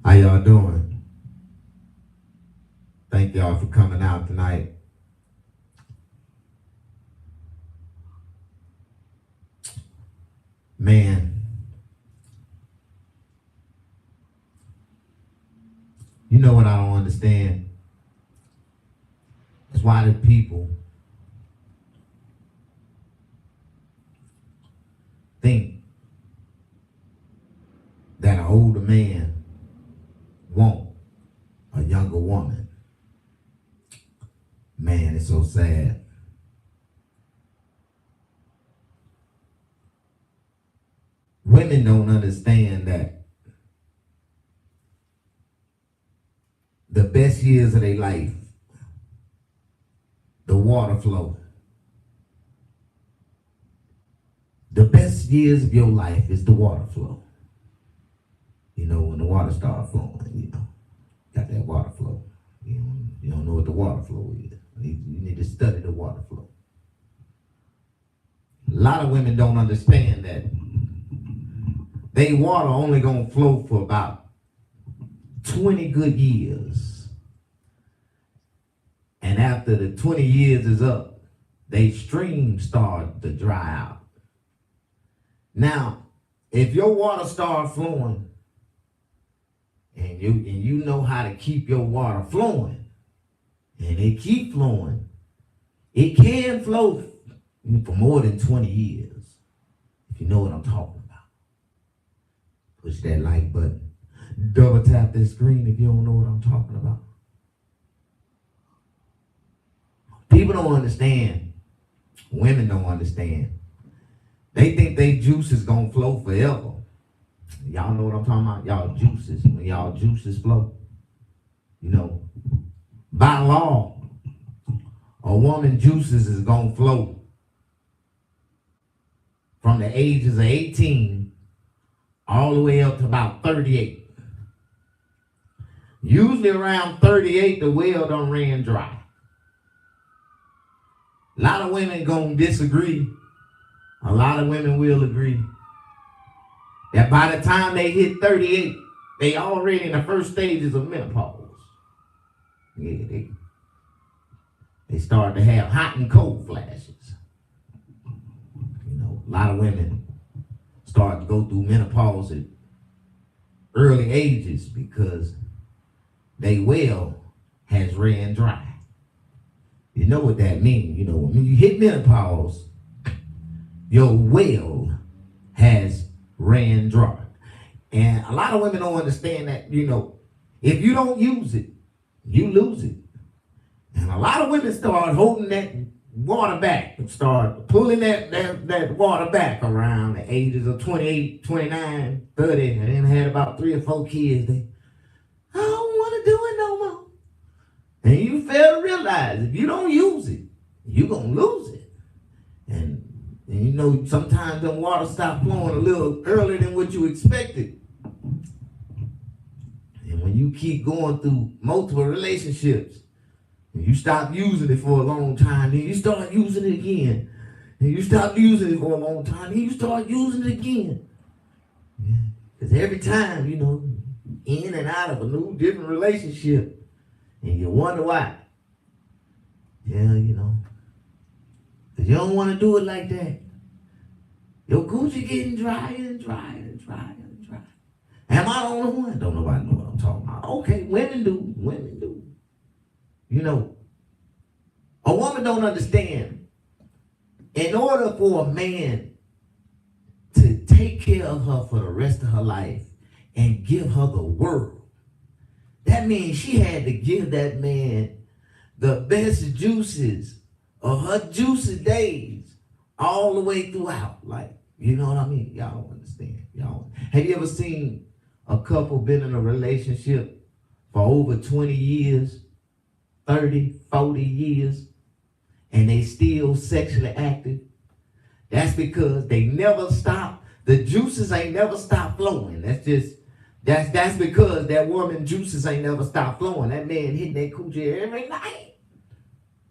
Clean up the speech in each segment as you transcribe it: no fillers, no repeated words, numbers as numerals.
How y'all doing? Thank y'all for coming out tonight. Man, you know what I don't understand? It's why the people think that an older man want a younger woman. Man, it's so sad. Women don't understand that the best years of their life, the water flow. The best years of your life is the water flow. You know, when the water starts flowing, got that water flow. You don't know what the water flow is. You need to study the water flow. A lot of women don't understand that they water only gonna flow for about 20 good years. And after the 20 years is up, they streams start to dry out. Now, if your water starts flowing and you know how to keep your water flowing, and it keep flowing, it can flow for more than 20 years, if you know what I'm talking about. Push that like button. Double tap this screen if you don't know what I'm talking about. People don't understand. Women don't understand. They think their juice is going to flow forever. Y'all know what I'm talking about? Y'all juices. When y'all juices flow. By law, a woman's juices is going to flow from the ages of 18 all the way up to about 38. Usually around 38, the well done ran dry. A lot of women gonna disagree. A lot of women will agree that by the time they hit 38, they already in the first stages of menopause. Yeah, they start to have hot and cold flashes. A lot of women start to go through menopause at early ages because they well has ran dry. You know what that means. When you hit menopause, your well has ran dry. And a lot of women don't understand that, if you don't use it, you lose it. And a lot of women start holding that water back and start pulling that water back around the ages of 28, 29, 30, and then had about 3 or 4 kids. I don't want to do it no more. And you fail to realize if you don't use it, you're going to lose it. And sometimes the water stop flowing a little earlier than what you expected. And when you keep going through multiple relationships, and you stop using it for a long time, then you start using it again. And you stop using it for a long time, then you start using it again. Because every time, in and out of a new, different relationship, and you wonder why. Yeah, because you don't want to do it like that. Your coochie getting drier and drier and drier and drier. Am I the only one? Don't nobody know what I'm talking about. Okay, women do. Women do. A woman don't understand. In order for a man to take care of her for the rest of her life and give her the world, that means she had to give that man the best juices of her juicy days all the way throughout. You know what I mean? Y'all don't understand. Have you ever seen a couple been in a relationship for over 20 years, 30, 40 years, and they still sexually active? That's because they never stop. The juices ain't never stopped flowing. That's because that woman juices ain't never stopped flowing. That man hitting that coochie every night.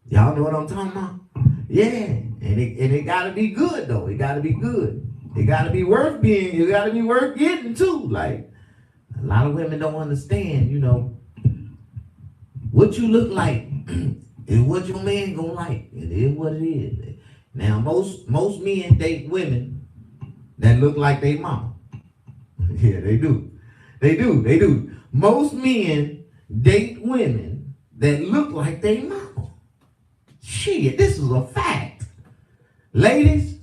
Y'all know what I'm talking about? Yeah. And it gotta be good though. It gotta be good. It gotta be worth getting too. A lot of women don't understand, you know, what you look like is what your man gonna like. It is what it is. Now, most men date women that look like they mama. Yeah, they do. They do. Most men date women that look like they mama. Shit, this is a fact. Ladies,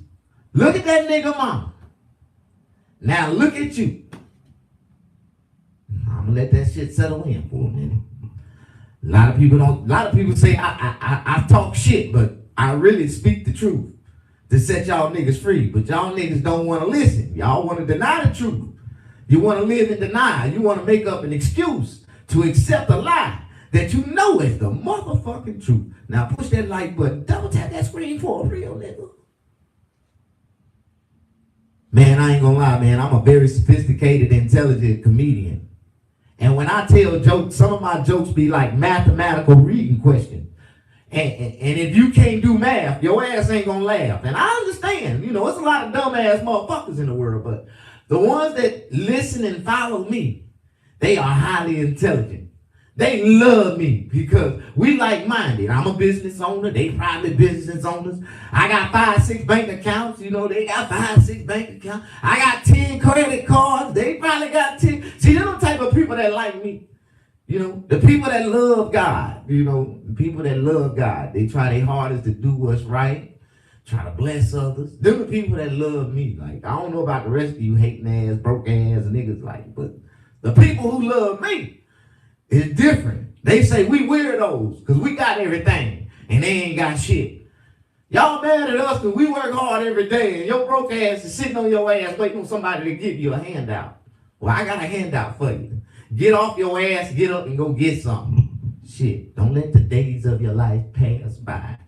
look at that nigga mama. Now look at you. I'm gonna let that shit settle in for a minute. A lot of people say I talk shit, but I really speak the truth to set y'all niggas free. But y'all niggas don't want to listen. Y'all want to deny the truth. You want to live in denial. You want to make up an excuse to accept a lie that you know is the motherfucking truth. Now push that like button. Double tap that screen for a real nigga. Man, I ain't gonna lie, man. I'm a very sophisticated, intelligent comedian. And when I tell jokes, some of my jokes be like mathematical reading questions. And if you can't do math, your ass ain't gonna laugh. And I understand, you know, it's a lot of dumbass motherfuckers in the world, but the ones that listen and follow me, they are highly intelligent. They love me because we like-minded. I'm a business owner. They private business owners. I got 5-6 bank accounts. You know, they got 5-6 bank accounts. I got 10 credit cards. They probably got 10. See, they're the type of people that like me. You know, the people that love God. You know, the people that love God. They try their hardest to do what's right. Try to bless others. They're the people that love me. Like, I don't know about the rest of you hating ass, broke ass niggas like, but the people who love me, it's different. They say we weirdos because we got everything and they ain't got shit. Y'all mad at us because we work hard every day and your broke ass is sitting on your ass waiting on somebody to give you a handout. Well, I got a handout for you. Get off your ass, get up and go get something. Shit, don't let the days of your life pass by.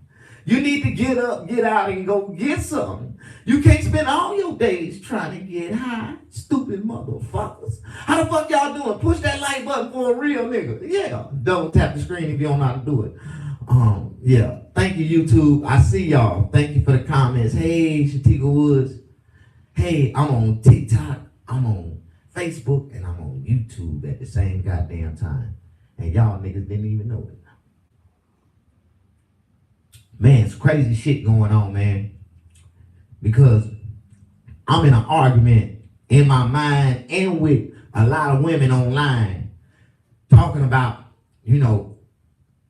You need to get up, get out, and go get something. You can't spend all your days trying to get high. Stupid motherfuckers. How the fuck y'all doing? Push that like button for a real nigga. Yeah. Double tap the screen if you don't know how to do it. Yeah. Thank you, YouTube. I see y'all. Thank you for the comments. Hey, Shatika Woods. Hey, I'm on TikTok. I'm on Facebook. And I'm on YouTube at the same goddamn time. And y'all niggas didn't even know it. Man, it's crazy shit going on, man. Because I'm in an argument in my mind and with a lot of women online talking about, you know,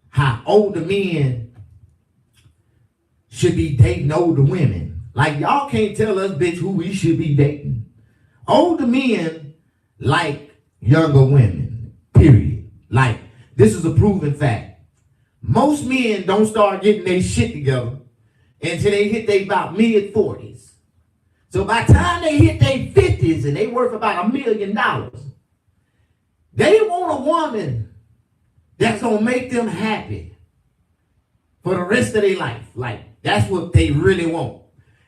how older men should be dating older women. Like, y'all can't tell us, bitch, who we should be dating. Older men like younger women, period. Like, this is a proven fact. Most men don't start getting their shit together until they hit their about mid-40s. So by the time they hit their 50s and they worth about $1 million, they want a woman that's going to make them happy for the rest of their life. Like, that's what they really want.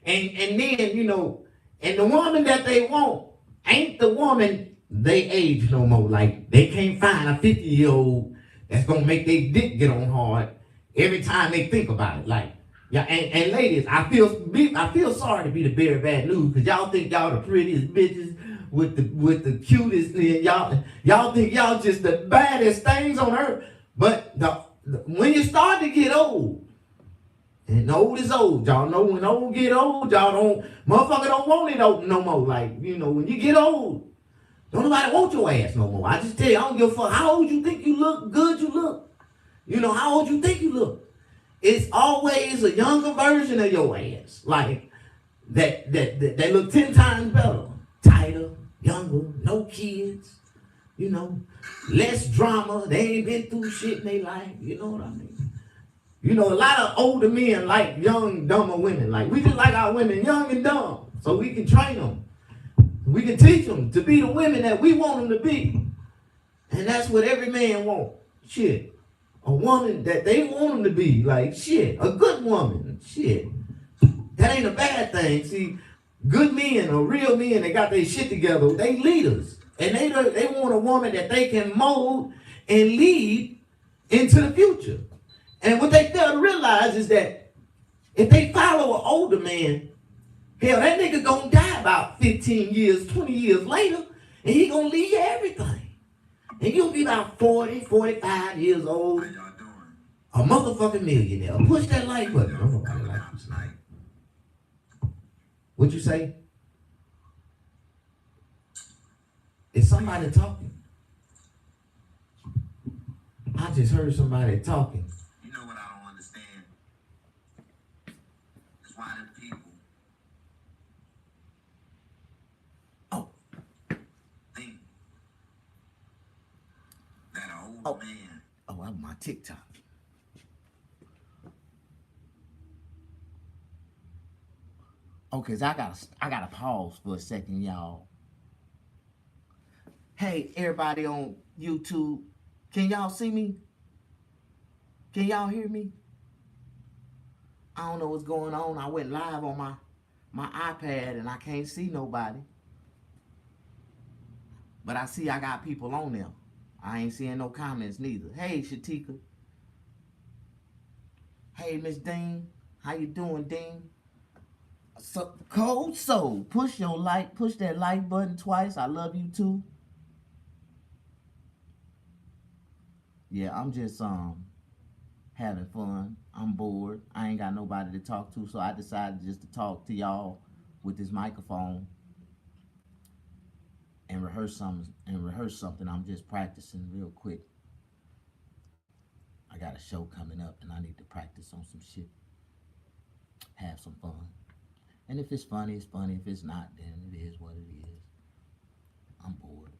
And then, you know, and the woman that they want ain't the woman they age no more. Like, they can't find a 50-year-old that's gonna make their dick get on hard every time they think about it. Like, yeah, and ladies, I feel sorry to be the bearer of bad news because y'all think y'all the prettiest bitches with the cutest, and y'all think y'all just the baddest things on earth. But when you start to get old, and old is old, y'all know when old get old, motherfucker don't want it old no more. Like, you know, when you get old, don't nobody want your ass no more. I just tell you, I don't give a fuck how old you think you look, good you look. You know, how old you think you look. It's always a younger version of your ass. Like, that look 10 times better. Tighter, younger, no kids. You know, less drama. They ain't been through shit in their life. You know what I mean? You know, a lot of older men like young, dumber women. Like, we just like our women young and dumb so we can train them. We can teach them to be the women that we want them to be. And that's what every man wants. Shit. A woman that they want them to be. Like, shit. A good woman. Shit. That ain't a bad thing. See, good men or real men that got their shit together, they leaders. And they want a woman that they can mold and lead into the future. And what they fail to realize is that if they follow an older man, hell, that nigga gonna die about 15 years, 20 years later, and he gonna leave you everything. And you'll be about 40, 45 years old. A motherfucking millionaire. Push that like button. Don't nobody like you. What you say? Is somebody talking? I just heard somebody talking. You know what I don't understand? Is why the people think that an old man. Oh, I'm my TikTok. Okay, so I gotta pause for a second, y'all. Hey, everybody on YouTube, can y'all see me? Can y'all hear me? I don't know what's going on. I went live on my iPad and I can't see nobody. But I see I got people on there. I ain't seeing no comments neither. Hey, Shatika. Hey, Miss Dean. How you doing, Dean? So, Cold Soul, push that like button twice. I love you too. Yeah, I'm just having fun. I'm bored. I ain't got nobody to talk to, so I decided just to talk to y'all with this microphone and rehearse something. I'm just practicing real quick. I got a show coming up and I need to practice on some shit. Have some fun. And if it's funny, it's funny. If it's not, then it is what it is. I'm bored.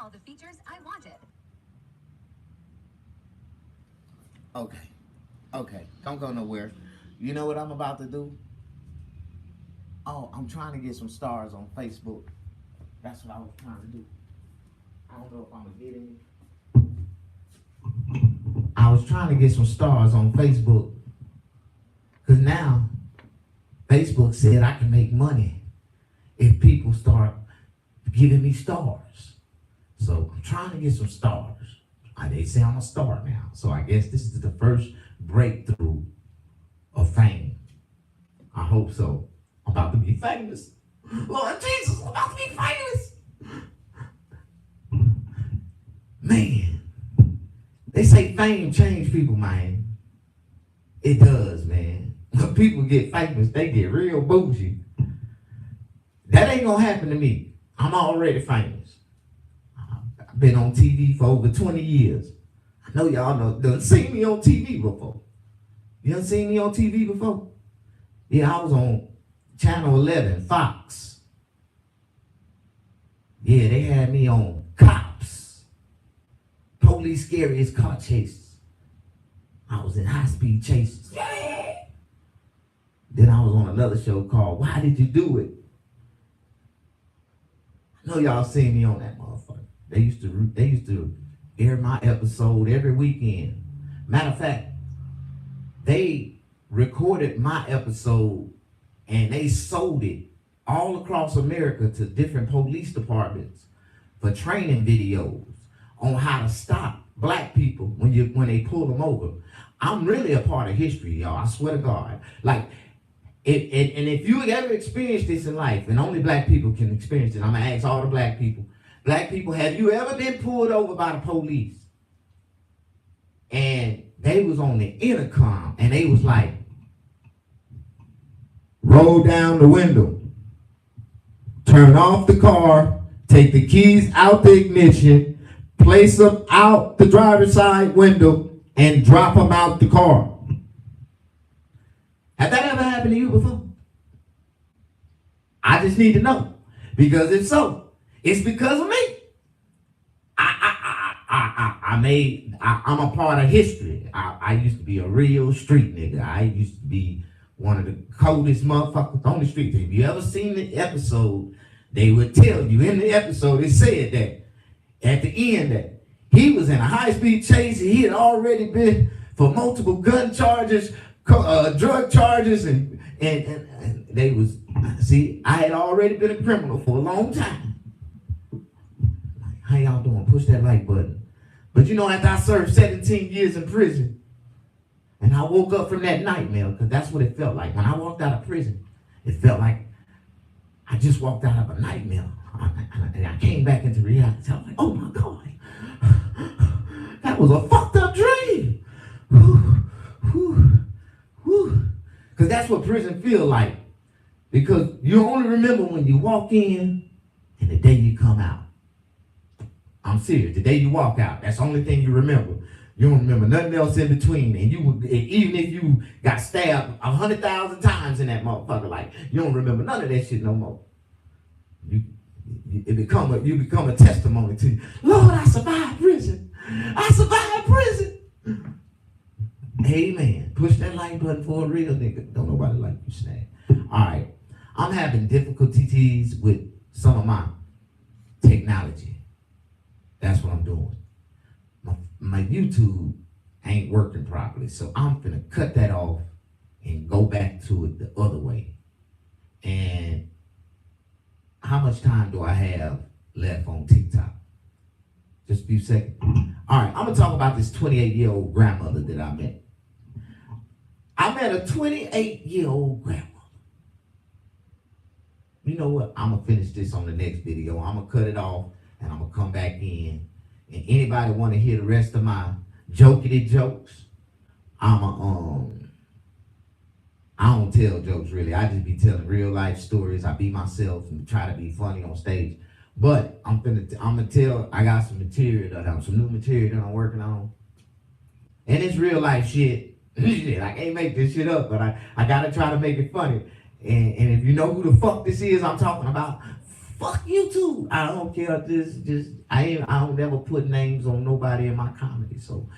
All the features I wanted. Okay, don't go nowhere. You know what I'm about to do? Oh, I'm trying to get some stars on Facebook. That's what I was trying to do. I don't know if I'm gonna get any. I was trying to get some stars on Facebook. Because now, Facebook said I can make money if people start giving me stars. So I'm trying to get some stars. They say I'm a star now. So I guess this is the first breakthrough of fame. I hope so. I'm about to be famous. Lord Jesus, I'm about to be famous. Man, they say fame change people, man. It does, man. When people get famous, they get real bougie. That ain't gonna happen to me. I'm already famous. Been on TV for over 20 years. I know y'all done seen me on TV before. You done seen me on TV before? Yeah, I was on Channel 11, Fox. Yeah, they had me on Cops. Police Scariest Car Chases. I was in High Speed Chases. Yeah. Then I was on another show called Why Did You Do It? I know y'all seen me on that motherfucker. They used to air my episode every weekend. Matter of fact, they recorded my episode and they sold it all across America to different police departments for training videos on how to stop black people when they pull them over. I'm really a part of history, y'all. I swear to God. Like, and if you ever experienced this in life, and only black people can experience it, I'm gonna ask all the black people. Black people, have you ever been pulled over by the police? And they was on the intercom and they was like, roll down the window, turn off the car, take the keys out the ignition, place them out the driver's side window, and drop them out the car. Have that ever happened to you before? I just need to know. Because if so, it's because of me. I'm a part of history. I used to be a real street nigga. I used to be one of the coldest motherfuckers on the street. Have you ever seen the episode they would tell you in the episode, it said that at the end that he was in a high-speed chase and he had already been for multiple gun charges, drug charges, and they was, see, I had already been a criminal for a long time. How y'all doing? Push that like button. But you know, after I served 17 years in prison, and I woke up from that nightmare, because that's what it felt like. When I walked out of prison, it felt like I just walked out of a nightmare. And I came back into reality. I was like, oh my God. That was a fucked up dream. Because that's what prison feels like. Because you only remember when you walk in and the day you come out. I'm serious. The day you walk out, that's the only thing you remember. You don't remember nothing else in between. And even if you got stabbed 100,000 times in that motherfucker, like, you don't remember none of that shit no more. You become a testimony to you. Lord, I survived prison. I survived prison. Amen. Push that like button for a real nigga. Don't nobody like you, Snag. All right. I'm having difficulties with some of my technology. That's what I'm doing. My YouTube ain't working properly, so I'm gonna cut that off and go back to it the other way. And how much time do I have left on TikTok? Just a few seconds. All right, I'm gonna talk about this 28-year-old grandmother that I met. I met a 28-year-old grandmother. You know what? I'm gonna finish this on the next video. I'm gonna cut it off and I'm gonna come back in. And anybody want to hear the rest of my jokey jokes? I don't tell jokes really. I just be telling real life stories. I be myself and try to be funny on stage. But I'm gonna tell. I got some material some new material that I'm working on, and it's real life shit. I can't make this shit up, but I gotta try to make it funny. And if you know who the fuck this is, I'm talking about. Fuck you too. I don't care. I don't never put names on nobody in my comedy. So,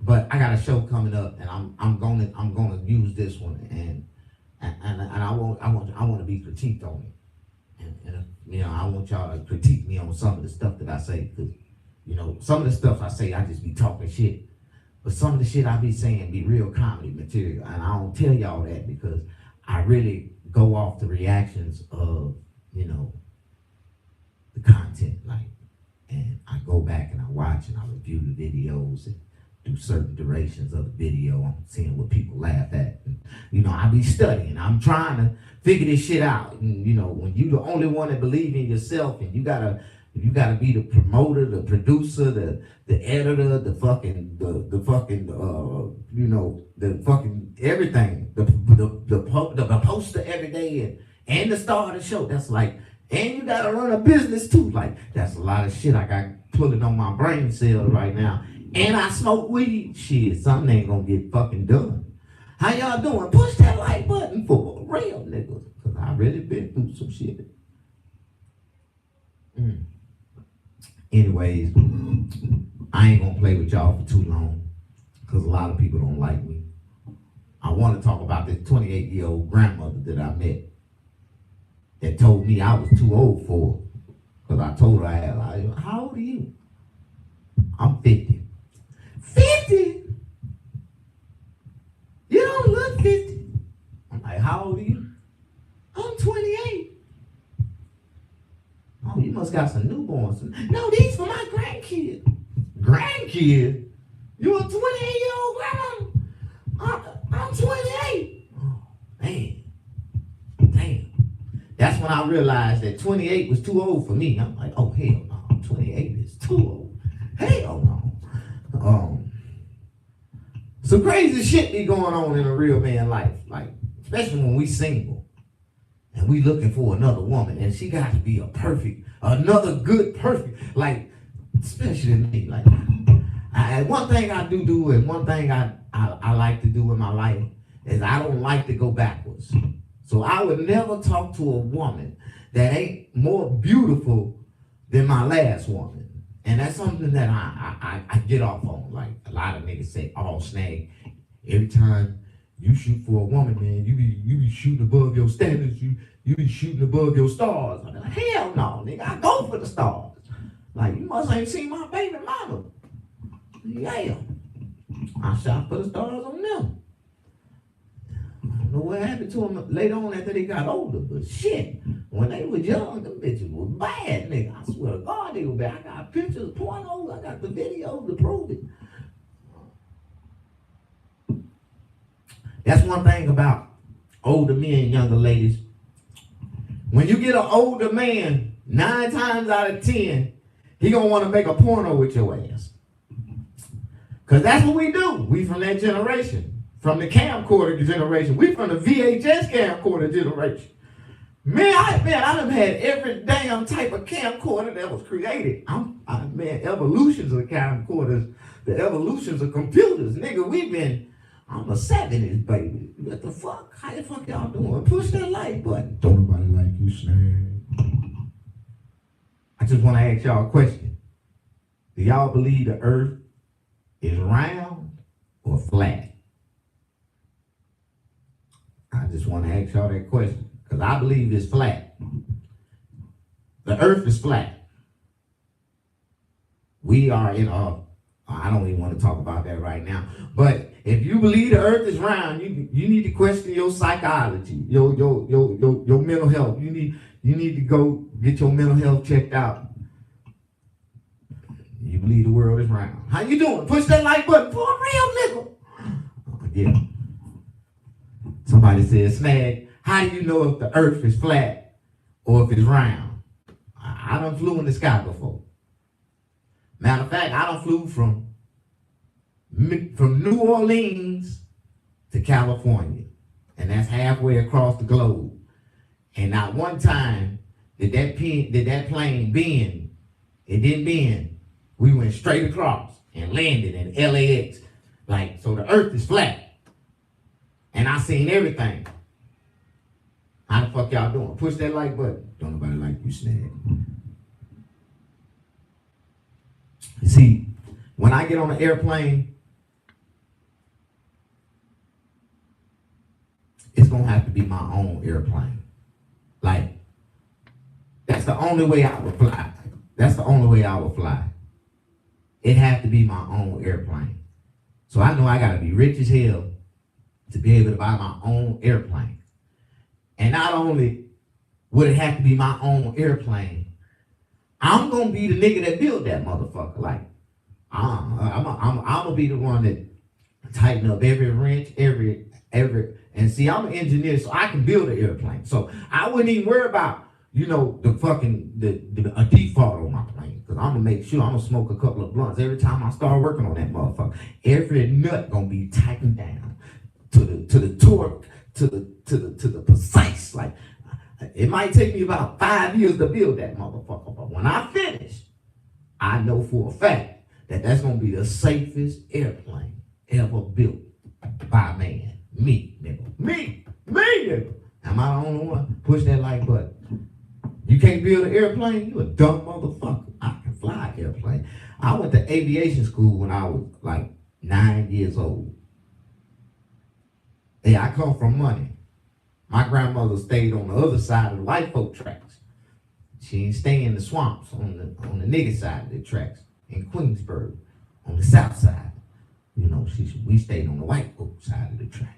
but I got a show coming up, and I'm gonna use this one, and I want to be critiqued on it, and you know, I want y'all to critique me on some of the stuff that I say, because you know, some of the stuff I say I just be talking shit, but some of the shit I be saying be real comedy material, and I don't tell y'all that because I really go off the reactions of, you know, the content, like, and I go back and I watch and I review the videos and do certain durations of the video. I'm seeing what people laugh at, and you know, I be studying. I'm trying to figure this shit out. And you know, when you the only one that believe in yourself, and you gotta be the promoter, the producer, the editor, the fucking you know, the fucking everything, the poster every day, and the star of the show. That's like. And you gotta run a business too. Like, that's a lot of shit I got pulling on my brain cells right now. And I smoke weed. Shit, something ain't gonna get fucking done. How y'all doing? Push that like button for real niggas. Cause I really been through some shit. Anyways, I ain't gonna play with y'all for too long. Cause a lot of people don't like me. I wanna talk about this 28-year-old grandmother that I met. That told me I was too old for her. Because I told her, how old are you? I'm 50. 50? You don't look 50. I'm like, how old are you? I'm 28. Oh, you must got some newborns. No, these for my grandkid. Grandkid? You a 28-year-old grandma? I'm 28. Oh, man. Damn. That's when I realized that 28 was too old for me. I'm like, oh, hell no, 28 is too old. Hell no. Some crazy shit be going on in a real man life, like, especially when we single and we looking for another woman, and she got to be another good, perfect, like, especially me. Like, one thing I do, and one thing I like to do in my life is I don't like to go backwards. So I would never talk to a woman that ain't more beautiful than my last woman. And that's something that I get off on. Like, a lot of niggas say, oh, Snag, every time you shoot for a woman, man, you be shooting above your standards. You you be shooting above your stars. I'm like, hell no, nigga, I go for the stars. Like, you must ain't seen my baby mama. Yeah. I shot for the stars on them. I don't know what happened to them later on after they got older, but shit, when they was young, them bitches was bad, nigga. I swear to God, they were bad. I got pictures, pornos, I got the videos to prove it. That's one thing about older men and younger ladies. When you get an older man, 9 times out of 10, he gonna want to make a porno with your ass. Cause that's what we do. We from that generation. From the camcorder generation. We from the VHS camcorder generation. Man, I done had every damn type of camcorder that was created. Man, evolutions of camcorders, the evolutions of computers. Nigga, I'm a 70s baby. What the fuck? How the fuck y'all doing? Push that like button. Don't nobody like you, Snag. I just want to ask y'all a question. Do y'all believe the earth is round or flat? I just want to ask y'all that question because I believe it's flat. The earth is flat. We are in a, I don't even want to talk about that right now, but if you believe the earth is round, you need to question your psychology, your mental health. You need to go get your mental health checked out. You believe the world is round. How you doing? Push that like button for a real nigga. Yeah. Somebody said, Snag, how do you know if the earth is flat or if it's round? I done flew in the sky before. Matter of fact, I done flew from New Orleans to California. And that's halfway across the globe. And not one time did that plane bend. It didn't bend. We went straight across and landed in LAX. Like, so the earth is flat. And I seen everything. How the fuck y'all doing? Push that like button. Don't nobody like you, Snag. You see, when I get on an airplane, it's gonna have to be my own airplane. Like, that's the only way I would fly. That's the only way I would fly. It had to be my own airplane. So I know I gotta be rich as hell to be able to buy my own airplane. And not only would it have to be my own airplane, I'm gonna be the nigga that built that motherfucker. Like, I'm gonna be the one that tighten up every wrench, every, and see, I'm an engineer, so I can build an airplane. So I wouldn't even worry about, a default on my plane. Cause I'm gonna make sure I'm gonna smoke a couple of blunts every time I start working on that motherfucker. Every nut gonna be tightened down to the torque, to the precise. Like, it might take me about 5 years to build that motherfucker, but when I finish, I know for a fact that that's gonna be the safest airplane ever built by man. Me, nigga. Me, nigga. Am I the only one? Push that like button. You can't build an airplane? You a dumb motherfucker. I can fly an airplane. I went to aviation school when I was like 9 years old. Yeah, I come from money. My grandmother stayed on the other side of the white folk tracks. She didn't stay in the swamps on the nigga side of the tracks in Queensburg on the south side. We stayed on the white folk side of the tracks.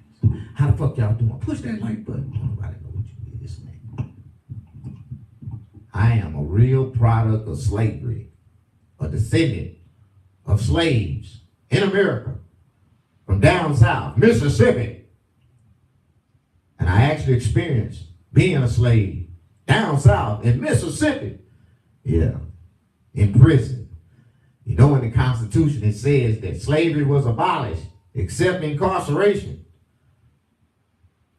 How the fuck y'all doing? Push that like button. Nobody know what you is, man. I am a real product of slavery, a descendant of slaves in America from down south, Mississippi. And I actually experienced being a slave down south in Mississippi. Yeah, in prison. In the Constitution, it says that slavery was abolished except incarceration.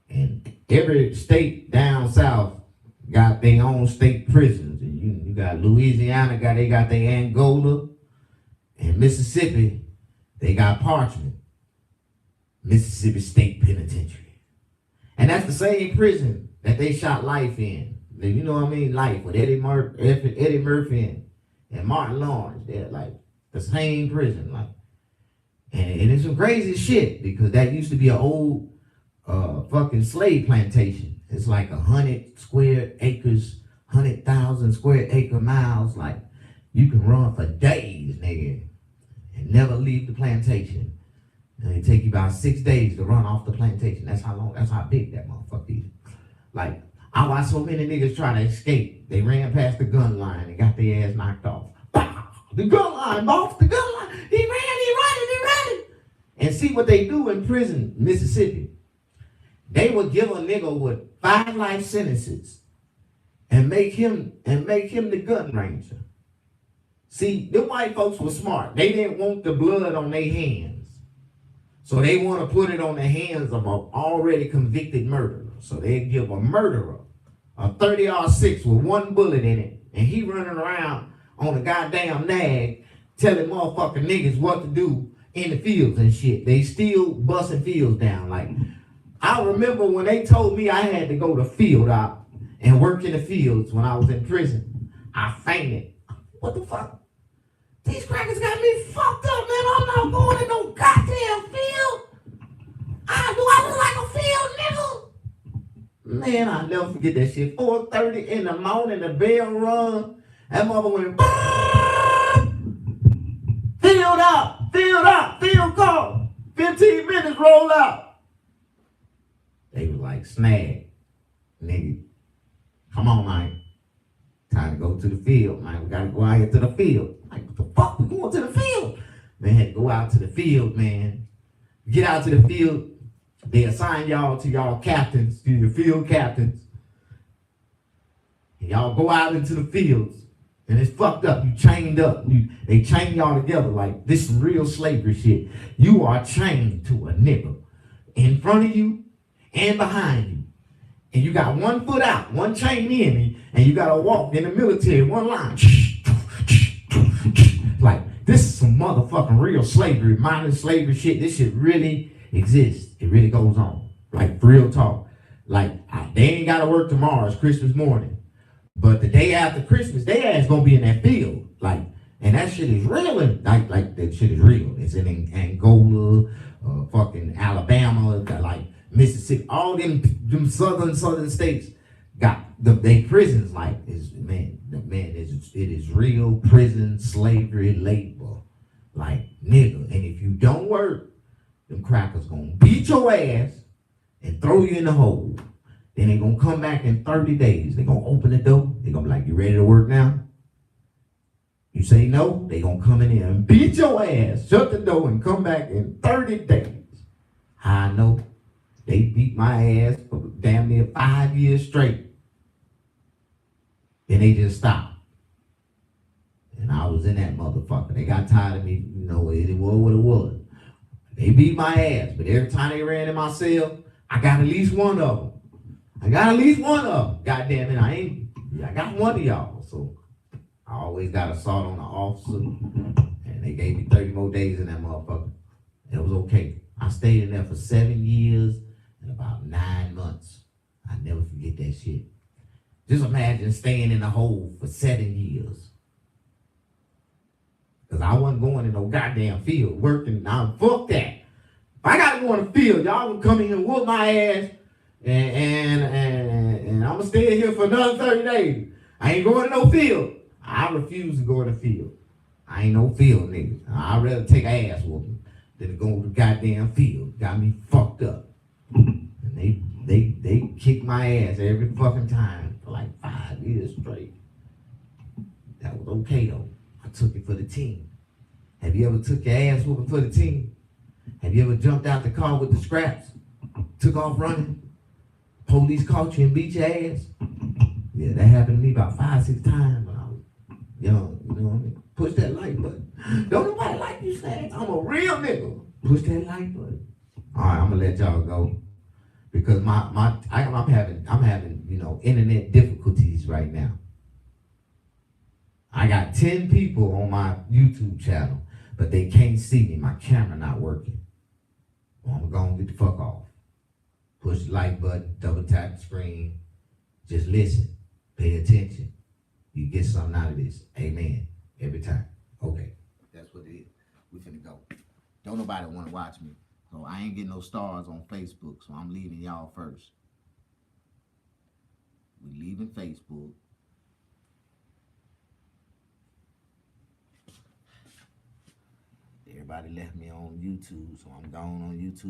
And every state down south got their own state prisons. And you got Louisiana, they got their Angola. And Mississippi, they got Parchment. Mississippi State Penitentiary. And that's the same prison that they shot Life in. You know what I mean? Life with Eddie Murphy and Martin Lawrence. They're like the same prison. Like, and it's some crazy shit because that used to be an old fucking slave plantation. It's like 100 square acres, 100,000 square acre miles. Like you can run for days, nigga, and never leave the plantation. And it take you about 6 days to run off the plantation. That's how big that motherfucker is. Like, I watched so many niggas try to escape. They ran past the gun line and got their ass knocked off. Bah! The gun line, boss, the gun line. He running. And see what they do in prison, Mississippi. They would give a nigga with 5 life sentences and make him the gun ranger. See, the white folks were smart. They didn't want the blood on their hands. So they want to put it on the hands of an already convicted murderer. So they give a murderer a 30-06 with 1 bullet in it, and he running around on a goddamn nag telling motherfucking niggas what to do in the fields and shit. They still busting fields down. Like, I remember when they told me I had to go to field out and work in the fields when I was in prison, I fainted. What the fuck? These crackers got me fucked up, man. I'm not going in no goddamn field. Do I look like a field nigga? Man, I'll never forget that shit. 4:30 in the morning, the bell rung. That mother went, field call. 15 minutes, roll out. They was like, snag, nigga. Come on, man. Time to go to the field, man. We gotta go out here to the field. Like, what the fuck? We going to the field? Man, had to go out to the field, man. Get out to the field. They assign y'all to y'all captains, to your field captains. And y'all go out into the fields. And it's fucked up. You chained up. They chain y'all together like this is real slavery shit. You are chained to a nigga in front of you and behind you. And you got 1 foot out, 1 chain in, and you gotta walk in the military, 1 line. Like, this is some motherfucking real slavery, modern slavery shit. This shit really exists. It really goes on. Like, real talk. Like, they ain't gotta work tomorrow. It's Christmas morning. But the day after Christmas, they ass gonna be in that field. Like, and that shit is real. Like that shit is real. It's in Angola, fucking Alabama, like Mississippi, all them southern states got they prisons like is it is real prison slavery labor. Like, nigga, and if you don't work, them crackers gonna beat your ass and throw you in the hole. Then they gonna come back in 30 days. They gonna open the door. They gonna be like, you ready to work now? You say no, they gonna come in there and beat your ass, shut the door, and come back in 30 days. I know. They beat my ass for damn near 5 years straight. Then they just stopped. And I was in that motherfucker. They got tired of me, you know, it was what it was. They beat my ass, but every time they ran in my cell, I got at least one of them. Goddamn it, I got one of y'all. So I always got assault on the officer. And they gave me 30 more days in that motherfucker. It was okay. I stayed in there for 7 years and about 9 months. I never forget that shit. Just imagine staying in a hole for 7 years. Because I wasn't going in no goddamn field working. Now, fuck that. If I got to go in the field, y'all can come in and whoop my ass. And I'm gonna stay here for another 30 days. I ain't going to no field. I refuse to go in the field. I ain't no field nigga. I'd rather take ass whooping than to go to the goddamn field. Got me fucked up. And they kicked my ass every fucking time for like 5 years straight. That was okay though. I took it for the team. Have you ever took your ass whooping for the team? Have you ever jumped out the car with the scraps? Took off running? Police caught you and beat your ass? Yeah, that happened to me about 5-6 times when I was young. You know what I mean? Push that like button. Don't nobody like you, Snag. I'm a real nigga. Push that like button. All right, I'm gonna let y'all go because I'm having you know internet difficulties right now. I got 10 people on my YouTube channel, but they can't see me. My camera not working. Well, I'm gonna get the fuck off. Push the like button, double tap the screen. Just listen. Pay attention. You get something out of this. Amen. Every time. Okay. That's what it is. We finna go. Don't nobody want to watch me. So I ain't getting no stars on Facebook. So I'm leaving y'all first. leaving Facebook. Everybody left me on YouTube, so I'm gone on YouTube.